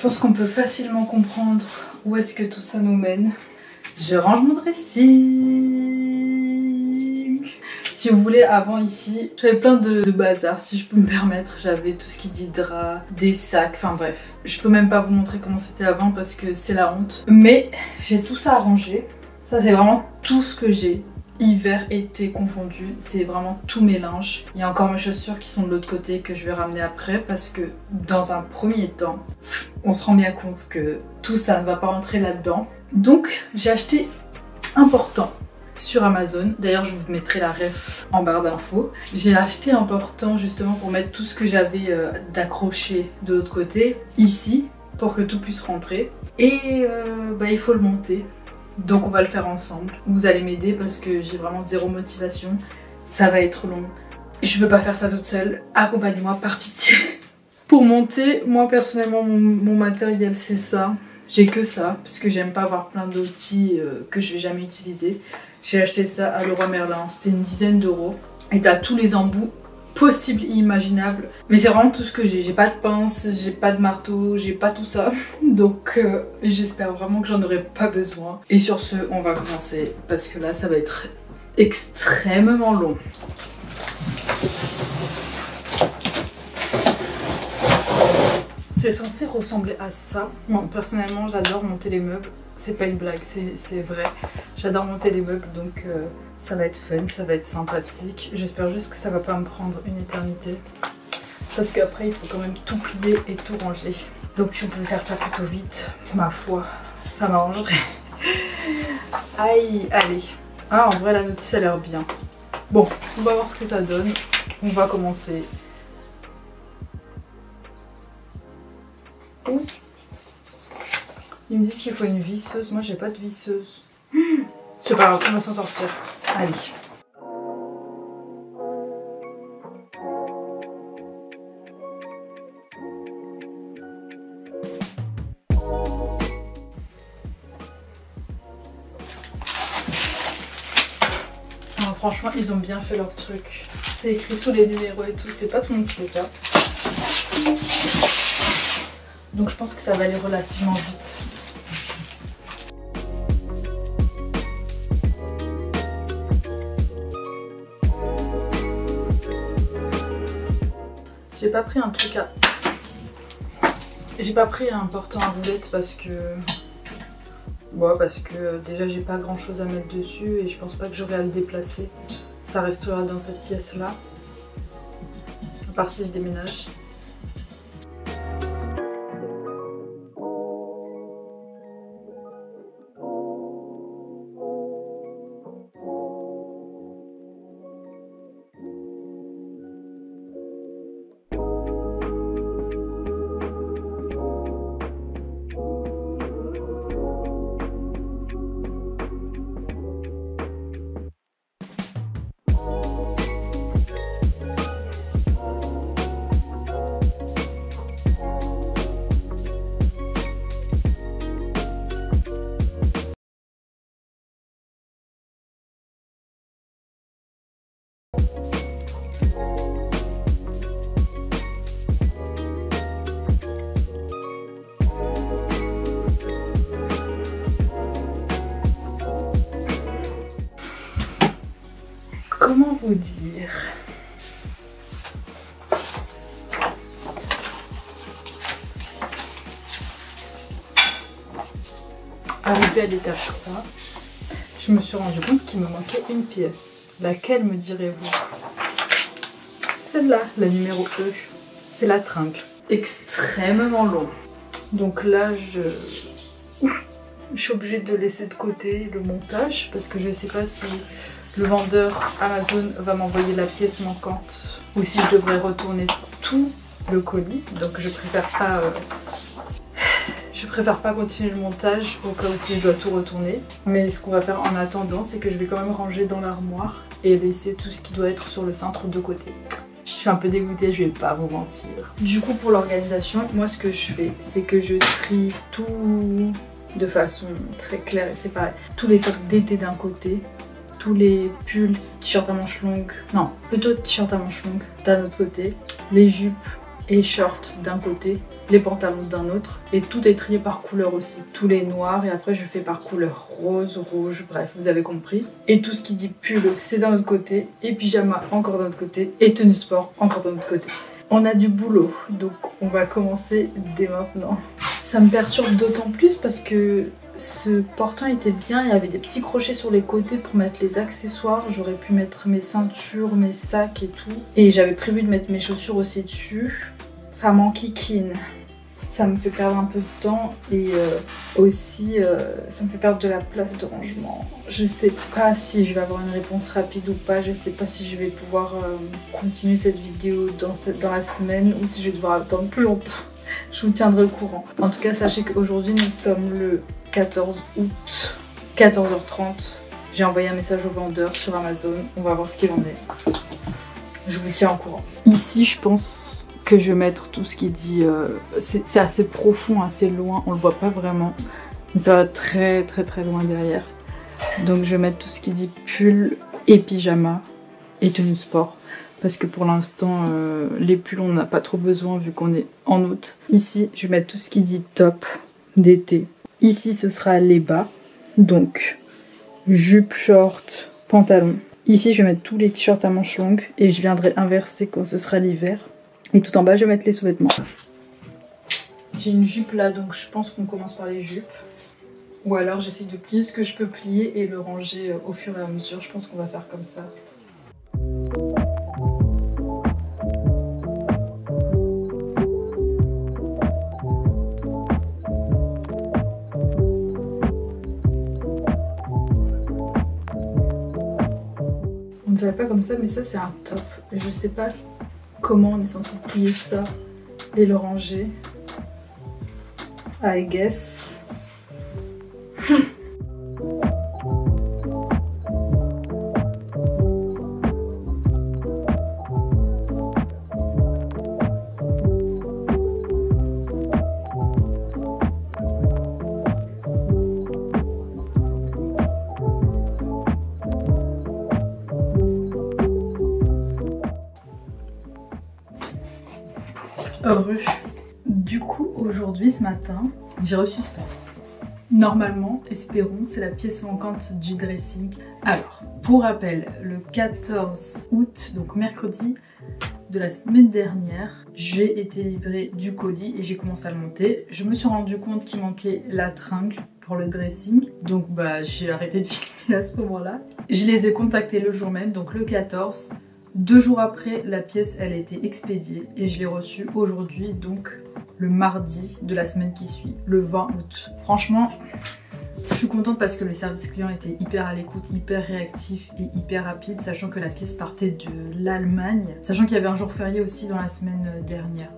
pense qu'on peut facilement comprendre où est-ce que tout ça nous mène. Je range mon dressing. Si vous voulez, avant ici, j'avais plein de bazar, si je peux me permettre. J'avais tout ce qui dit drap, des sacs, enfin bref. Je peux même pas vous montrer comment c'était avant parce que c'est la honte. Mais j'ai tout ça à ranger. Ça, c'est vraiment tout ce que j'ai. Hiver, été confondu, c'est vraiment tous mes linges. Il y a encore mes chaussures qui sont de l'autre côté que je vais ramener après parce que dans un premier temps, on se rend bien compte que tout ça ne va pas rentrer là-dedans. Donc j'ai acheté important sur Amazon. D'ailleurs, je vous mettrai la ref en barre d'infos. J'ai acheté important justement pour mettre tout ce que j'avais d'accroché de l'autre côté ici pour que tout puisse rentrer. Et il faut le monter. Donc on va le faire ensemble. Vous allez m'aider parce que j'ai vraiment zéro motivation. Ça va être long. Je veux pas faire ça toute seule. Accompagnez-moi par pitié. Pour monter, moi personnellement mon matériel c'est ça. J'ai que ça parce que j'aime pas avoir plein d'outils que je vais jamais utiliser. J'ai acheté ça à Leroy Merlin. C'était une dizaine d'euros. Et t'as tous les embouts possible et imaginable, mais c'est vraiment tout ce que j'ai. J'ai pas de pince, j'ai pas de marteau, j'ai pas tout ça, donc j'espère vraiment que j'en aurai pas besoin. Et sur ce, on va commencer parce que là ça va être extrêmement long. C'est censé ressembler à ça. Moi personnellement j'adore monter les meubles, c'est pas une blague, c'est vrai. J'adore monter les meubles donc ça va être fun, ça va être sympathique. J'espère juste que ça va pas me prendre une éternité. Parce qu'après il faut quand même tout plier et tout ranger. Donc si on pouvait faire ça plutôt vite, ma foi, ça m'arrangerait. Aïe, allez. Ah en vrai la notice a l'air bien. Bon, on va voir ce que ça donne. On va commencer. Ils me disent qu'il faut une visseuse. Moi j'ai pas de visseuse. C'est pas grave, on va s'en sortir. Allez. Alors, franchement, ils ont bien fait leur truc. C'est écrit tous les numéros et tout. C'est pas tout le monde qui fait ça. Donc je pense que ça va aller relativement vite. J'ai pas pris un truc à... J'ai pas pris un portant à roulettes parce que... Ouais, parce que déjà j'ai pas grand chose à mettre dessus et je pense pas que j'aurai à le déplacer. Ça restera dans cette pièce là. À part si je déménage. Comment vous dire? Arrivé à l'étape 3, je me suis rendu compte qu'il me manquait une pièce. Laquelle me direz-vous? Celle-là, la numéro E. C'est la tringle. Extrêmement long. Donc là, je suis obligée de laisser de côté le montage parce que je ne sais pas si le vendeur Amazon va m'envoyer la pièce manquante ou si je devrais retourner tout le colis. Donc je préfère pas continuer le montage au cas où si je dois tout retourner. Mais ce qu'on va faire en attendant, c'est que je vais quand même ranger dans l'armoire et laisser tout ce qui doit être sur le cintre de côté. Je suis un peu dégoûtée, je vais pas vous mentir. Du coup, pour l'organisation, moi ce que je fais, c'est que je trie tout de façon très claire et séparée. Tous les tops d'été d'un côté, tous les pulls, t-shirts à manches longues, non, plutôt t-shirts à manches longues d'un autre côté, les jupes et shorts d'un côté, les pantalons d'un autre, et tout est trié par couleur aussi. Tous les noirs, et après je fais par couleur rose, rouge, bref, vous avez compris. Et tout ce qui dit pull, c'est d'un autre côté, et pyjama encore d'un autre côté, et tenue sport encore d'un autre côté. On a du boulot, donc on va commencer dès maintenant. Ça me perturbe d'autant plus parce que ce portant était bien, il y avait des petits crochets sur les côtés pour mettre les accessoires, j'aurais pu mettre mes ceintures, mes sacs et tout. Et j'avais prévu de mettre mes chaussures aussi dessus. Ça m'enquiquine, ça me fait perdre un peu de temps et aussi ça me fait perdre de la place de rangement. Je sais pas si je vais avoir une réponse rapide ou pas, je sais pas si je vais pouvoir continuer cette vidéo dans la semaine ou si je vais devoir attendre plus longtemps. Je vous tiendrai au courant. En tout cas, sachez qu'aujourd'hui nous sommes le 14 août, 14h30. J'ai envoyé un message au vendeur sur Amazon, on va voir ce qu'il en est. Je vous tiens au courant. Ici, je pense que je vais mettre tout ce qui dit... c'est assez profond, assez loin, on le voit pas vraiment. Mais ça va très loin derrière. Donc je vais mettre tout ce qui dit pull et pyjama et tenue sport. Parce que pour l'instant, les pulls, on n'a pas trop besoin vu qu'on est en août. Ici, je vais mettre tout ce qui dit top d'été. Ici, ce sera les bas. Donc, jupe, short, pantalon. Ici, je vais mettre tous les t-shirts à manches longues. Et je viendrai inverser quand ce sera l'hiver. Et tout en bas, je vais mettre les sous-vêtements. J'ai une jupe là, donc je pense qu'on commence par les jupes. Ou alors, j'essaie de plier ce que je peux plier et le ranger au fur et à mesure. Je pense qu'on va faire comme ça. On ne dirait pas comme ça, mais ça c'est un top. Et je sais pas comment on est censé plier ça et le ranger. I guess. Heureux. Du coup, aujourd'hui, ce matin, j'ai reçu ça. Normalement, espérons, c'est la pièce manquante du dressing. Alors, pour rappel, le 14 août, donc mercredi de la semaine dernière, j'ai été livrée du colis et j'ai commencé à le monter. Je me suis rendu compte qu'il manquait la tringle pour le dressing, donc j'ai arrêté de filmer à ce moment-là. Je les ai contactés le jour même, donc le 14. 2 jours après, la pièce elle a été expédiée et je l'ai reçue aujourd'hui, donc le mardi de la semaine qui suit, le 20 août. Franchement, je suis contente parce que le service client était hyper à l'écoute, hyper réactif et hyper rapide, sachant que la pièce partait de l'Allemagne, sachant qu'il y avait un jour férié aussi dans la semaine dernière,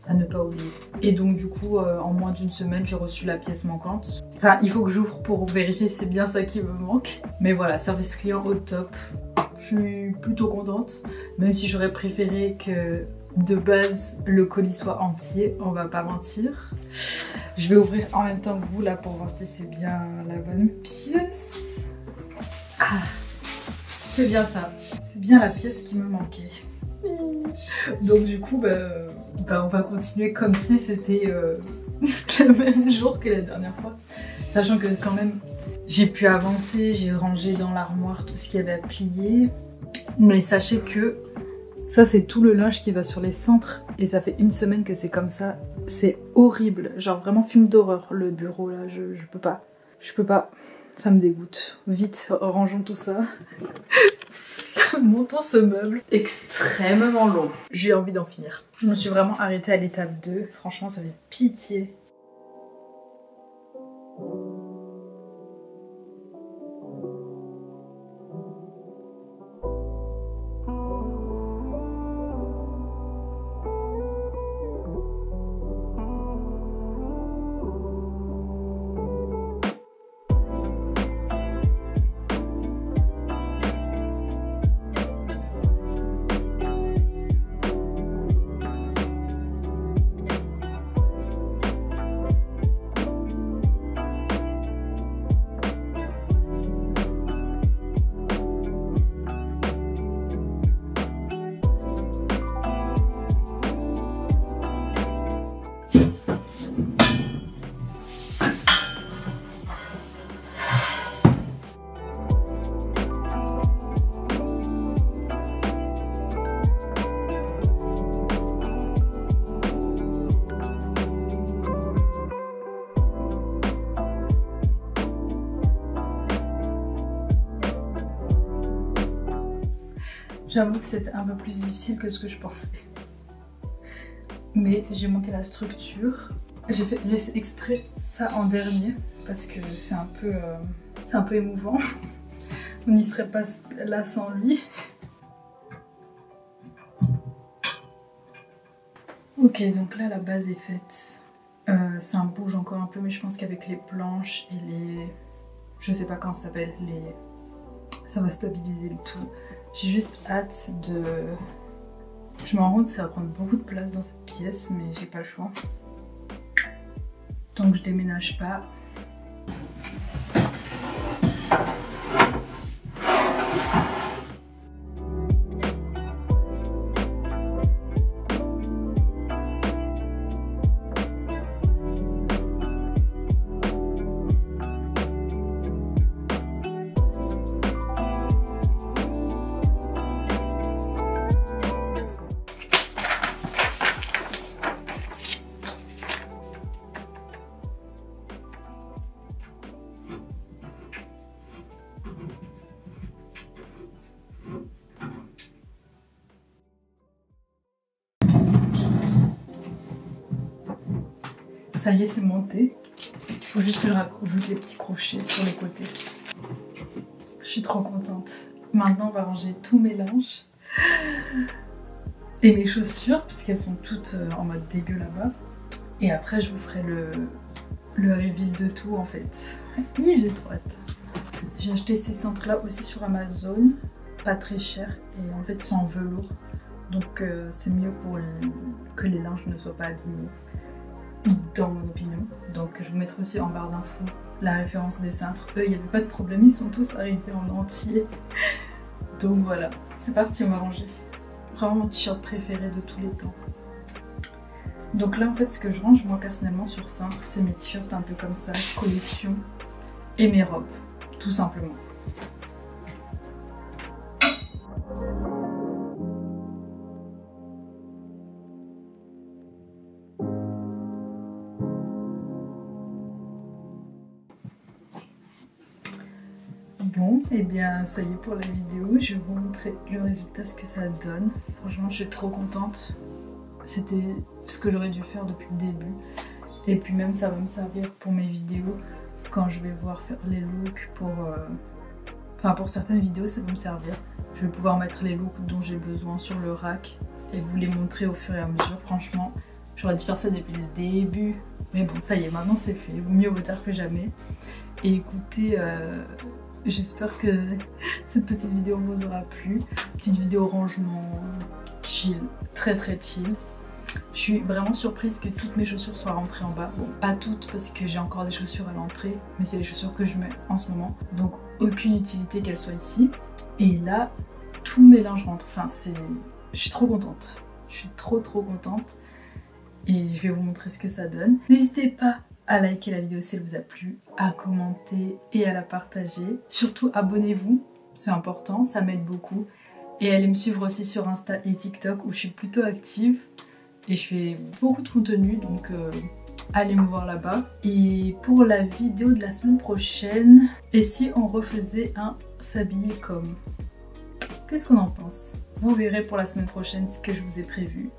à ne pas oublier. Et donc du coup, en moins d'une semaine, j'ai reçu la pièce manquante. Enfin, il faut que j'ouvre pour vérifier si c'est bien ça qui me manque. Mais voilà, service client au top. Je suis plutôt contente, même si j'aurais préféré que de base le colis soit entier, on va pas mentir. Je vais ouvrir en même temps que vous là pour voir si c'est bien la bonne pièce. Ah, c'est bien ça, c'est bien la pièce qui me manquait. Donc du coup, on va continuer comme si c'était le même jour que la dernière fois. Sachant que quand même, j'ai pu avancer, j'ai rangé dans l'armoire tout ce qu'il y avait à plier. Mais sachez que ça c'est tout le linge qui va sur les cintres. Et ça fait 1 semaine que c'est comme ça. C'est horrible, genre vraiment film d'horreur le bureau là, je peux pas. Je peux pas, ça me dégoûte. Vite, rangeons tout ça. Montons ce meuble extrêmement long. J'ai envie d'en finir. Je me suis vraiment arrêtée à l'étape 2. Franchement, ça fait pitié. J'avoue que c'était un peu plus difficile que ce que je pensais. Mais j'ai monté la structure. J'ai laissé exprès ça en dernier parce que c'est un peu émouvant. On n'y serait pas là sans lui. Ok, donc là la base est faite. Ça bouge encore un peu, mais je pense qu'avec les planches et les... Je sais pas comment ça s'appelle, ça va stabiliser le tout. J'ai juste hâte de... Je me rends compte que ça va prendre beaucoup de place dans cette pièce, mais j'ai pas le choix. Donc je déménage pas. Ça y est, c'est monté. Il faut juste que je rajoute les petits crochets sur les côtés. Je suis trop contente. Maintenant, on va ranger tous mes linges et mes chaussures, puisqu'elles sont toutes en mode dégueu là-bas. Et après, je vous ferai le reveal de tout en fait. J'ai trop hâte. J'ai acheté ces cintres-là aussi sur Amazon, pas très cher, et en fait, ils sont en velours. Donc, c'est mieux pour que les linges ne soient pas abîmés, dans mon opinion. Donc je vous mettrai aussi en barre d'infos la référence des cintres. Eux, il n'y avait pas de problème, ils sont tous arrivés en entier. Donc voilà, c'est parti, on va ranger. Vraiment mon t-shirt préféré de tous les temps. Donc là en fait ce que je range moi personnellement sur cintre, c'est mes t-shirts un peu comme ça, collection, et mes robes, tout simplement. Bon, et bien ça y est pour la vidéo, je vais vous montrer le résultat, ce que ça donne. Franchement, je suis trop contente. C'était ce que j'aurais dû faire depuis le début. Et puis même ça va me servir pour mes vidéos, quand je vais voir faire les looks pour... Enfin pour certaines vidéos ça va me servir. Je vais pouvoir mettre les looks dont j'ai besoin sur le rack et vous les montrer au fur et à mesure. Franchement, j'aurais dû faire ça depuis le début. Mais bon, ça y est, maintenant c'est fait. Vaut mieux vaut tard que jamais. Et écoutez... J'espère que cette petite vidéo vous aura plu. Petite vidéo rangement chill, très très chill. Je suis vraiment surprise que toutes mes chaussures soient rentrées en bas. Bon, pas toutes parce que j'ai encore des chaussures à l'entrée, mais c'est les chaussures que je mets en ce moment. Donc aucune utilité qu'elles soient ici. Et là, tous mes linges rentrent. Enfin, je suis trop contente. Je suis trop contente. Et je vais vous montrer ce que ça donne. N'hésitez pas à liker la vidéo si elle vous a plu, à commenter et à la partager. Surtout abonnez-vous, c'est important, ça m'aide beaucoup. Et allez me suivre aussi sur Insta et TikTok où je suis plutôt active. Et je fais beaucoup de contenu, donc allez me voir là-bas. Et pour la vidéo de la semaine prochaine, et si on refaisait un s'habiller comme? Qu'est-ce qu'on en pense? Vous verrez pour la semaine prochaine ce que je vous ai prévu.